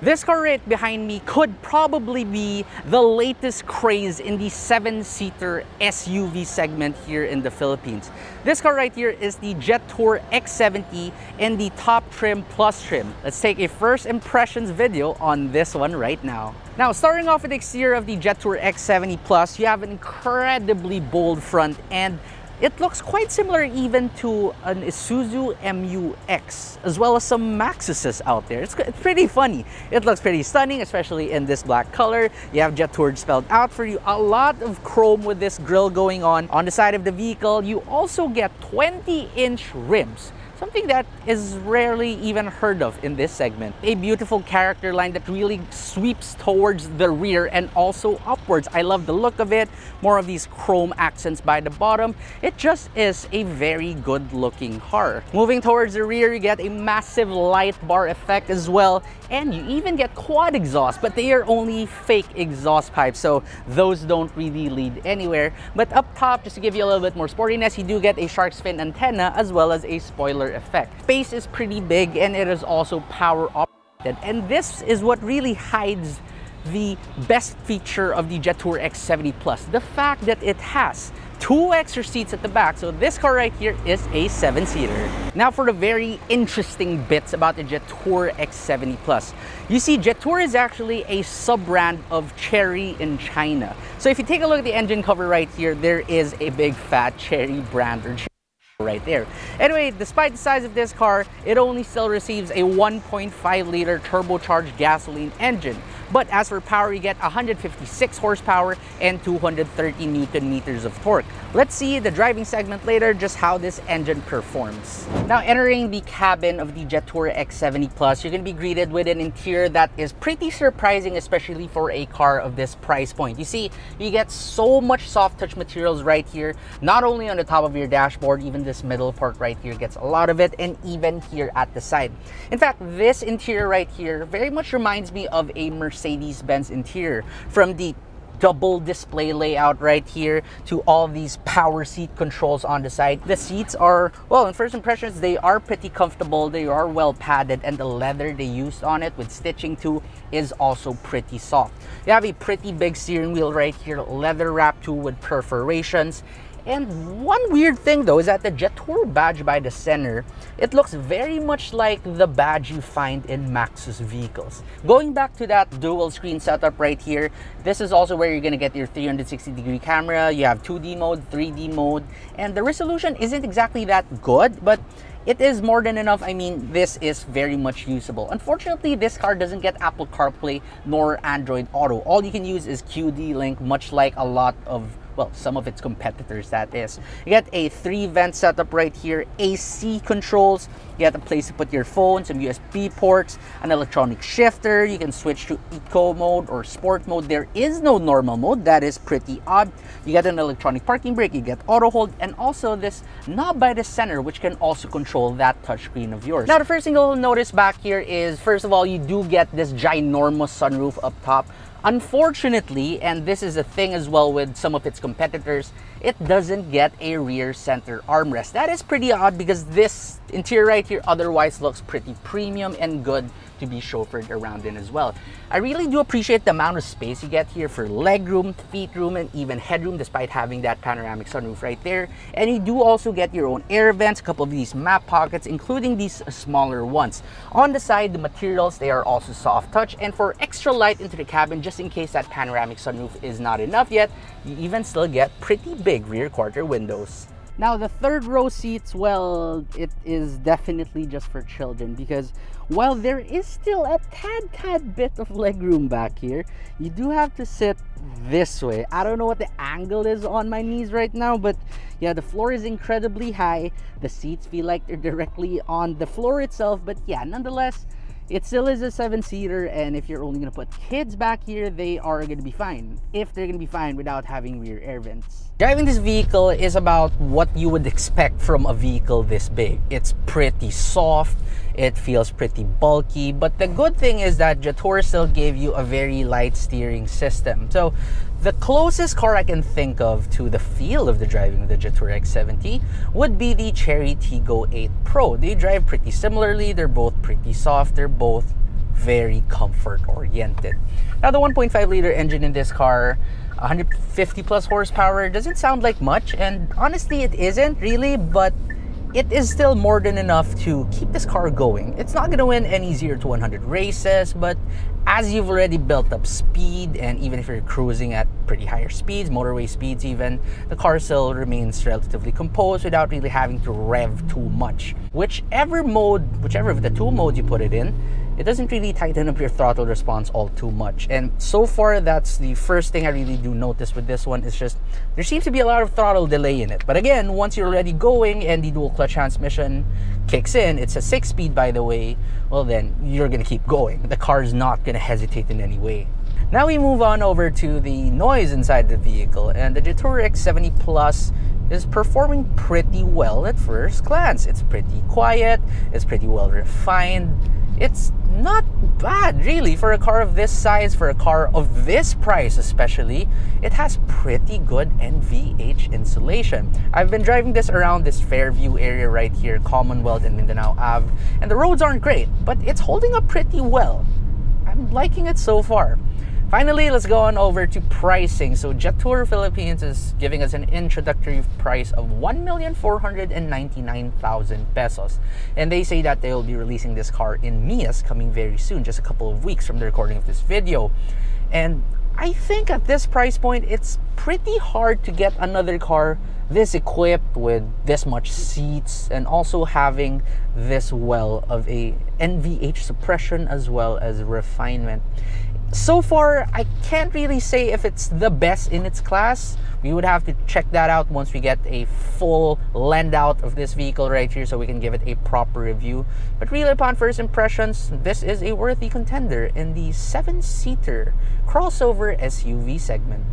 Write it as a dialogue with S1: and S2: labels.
S1: This car right behind me could probably be the latest craze in the 7-seater SUV segment here in the Philippines. This car right here is the Jetour X70 in the top trim plus trim. Let's take a first impressions video on this one right now. Now, starting off with the exterior of the Jetour X70 Plus, you have an incredibly bold front and it looks quite similar even to an Isuzu MU-X, as well as some Maxuses out there. It's pretty funny. It looks pretty stunning, especially in this black color. You have Jetour spelled out for you. A lot of chrome with this grille going on. On the side of the vehicle, you also get 20-inch rims. Something that is rarely even heard of in this segment. A beautiful character line that really sweeps towards the rear and also upwards. I love the look of it. More of these chrome accents by the bottom. It just is a very good looking car. Moving towards the rear, you get a massive light bar effect as well. And you even get quad exhaust, but they are only fake exhaust pipes, so those don't really lead anywhere. But up top, just to give you a little bit more sportiness, you do get a shark's fin antenna as well as a spoiler effect. Space is pretty big and it is also power operated, and this is what really hides the best feature of the Jetour X70 Plus, the fact that it has 2 extra seats at the back. So this car right here is a 7-seater. Now for the very interesting bits about the Jetour X70 Plus. You see, Jetour is actually a sub-brand of Chery in China. So if you take a look at the engine cover right here, there is a big fat Chery brand or right there. Anyway, despite the size of this car, it only still receives a 1.5-liter turbocharged gasoline engine. But as for power, you get 156 horsepower and 230 Newton meters of torque. Let's see the driving segment later, just how this engine performs. Now, entering the cabin of the Jetour X70 Plus, you're going to be greeted with an interior that is pretty surprising, especially for a car of this price point. You see, you get so much soft touch materials right here, not only on the top of your dashboard, even this middle part right here gets a lot of it, and even here at the side. In fact, this interior right here very much reminds me of a Mercedes-Benz interior, from the double display layout right here to all these power seat controls on the side. The seats are, well, in first impressions, they are pretty comfortable. They are well padded, and the leather they used on it with stitching too is also pretty soft. You have a pretty big steering wheel right here, leather wrap too with perforations. And one weird thing though is that the Jetour badge by the center, it looks very much like the badge you find in Maxus vehicles. Going back to that dual screen setup right here, this is also where you're going to get your 360-degree camera. You have 2D mode, 3D mode, and the resolution isn't exactly that good, but it is more than enough. I mean, this is very much usable. Unfortunately, this car doesn't get Apple CarPlay nor Android Auto. All you can use is QD-Link, much like a lot of, well, some of its competitors, that is. You get a 3-vent setup right here, AC controls, you get a place to put your phone, some USB ports, an electronic shifter. You can switch to eco mode or sport mode. There is no normal mode. That is pretty odd. You get an electronic parking brake, you get auto hold, and also this knob by the center, which can also control that touchscreen of yours. Now, the first thing you'll notice back here is, first of all, you do get this ginormous sunroof up top. Unfortunately, and this is a thing as well with some of its competitors, it doesn't get a rear center armrest. That is pretty odd because this interior right here otherwise looks pretty premium and good to be chauffeured around in as well. I really do appreciate the amount of space you get here for leg room, feet room, and even headroom, despite having that panoramic sunroof right there. And you do also get your own air vents, a couple of these map pockets, including these smaller ones. On the side, the materials, they are also soft touch, and for extra light into the cabin, just in case that panoramic sunroof is not enough yet, you even still get pretty big rear quarter windows. Now, the third row seats, well, it is definitely just for children, because while there is still a tad bit of legroom back here, you do have to sit this way. I don't know what the angle is on my knees right now, but yeah, the floor is incredibly high. The seats feel like they're directly on the floor itself, but yeah, nonetheless, it still is a 7-seater, and if you're only going to put kids back here, they are going to be fine. If they're going to be fine without having rear air vents. Driving this vehicle is about what you would expect from a vehicle this big. It's pretty soft, it feels pretty bulky, but the good thing is that Jetour still gave you a very light steering system. So the closest car I can think of to the feel of the driving of the Jetour X70 would be the Chery Tiggo 8 Pro. They drive pretty similarly, they're both pretty soft, they're both very comfort-oriented. Now, the 1.5-liter engine in this car, 150 plus horsepower, doesn't sound like much, and honestly, it isn't really, but it is still more than enough to keep this car going. It's not going to win any 0 to 100 races, but as you've already built up speed, and even if you're cruising at pretty higher speeds, motorway speeds even, the car still remains relatively composed without really having to rev too much. Whichever of the two modes you put it in, it doesn't really tighten up your throttle response all too much. And so far, that's the first thing I really do notice with this one. Is just there seems to be a lot of throttle delay in it. But again, once you're already going and the dual clutch transmission kicks in, it's a 6-speed by the way, well then you're gonna keep going. The car's not gonna hesitate in any way. Now we move on over to the noise inside the vehicle, and the Jetour X70 Plus is performing pretty well at first glance. It's pretty quiet, it's pretty well refined. It's not bad really for a car of this size, for a car of this price especially. It has pretty good NVH insulation. I've been driving this around this Fairview area right here, Commonwealth and Mindanao Ave, and the roads aren't great, but it's holding up pretty well. I'm liking it so far. Finally, let's go on over to pricing. So Jetour Philippines is giving us an introductory price of 1,499,000 pesos. And they say that they will be releasing this car in Mias coming very soon, just a couple of weeks from the recording of this video. And I think at this price point, it's pretty hard to get another car this equipped with this much seats and also having this well of a NVH suppression as well as refinement. So far, I can't really say if it's the best in its class. We would have to check that out once we get a full lend out of this vehicle right here so we can give it a proper review. But really, upon first impressions, this is a worthy contender in the 7-seater crossover SUV segment.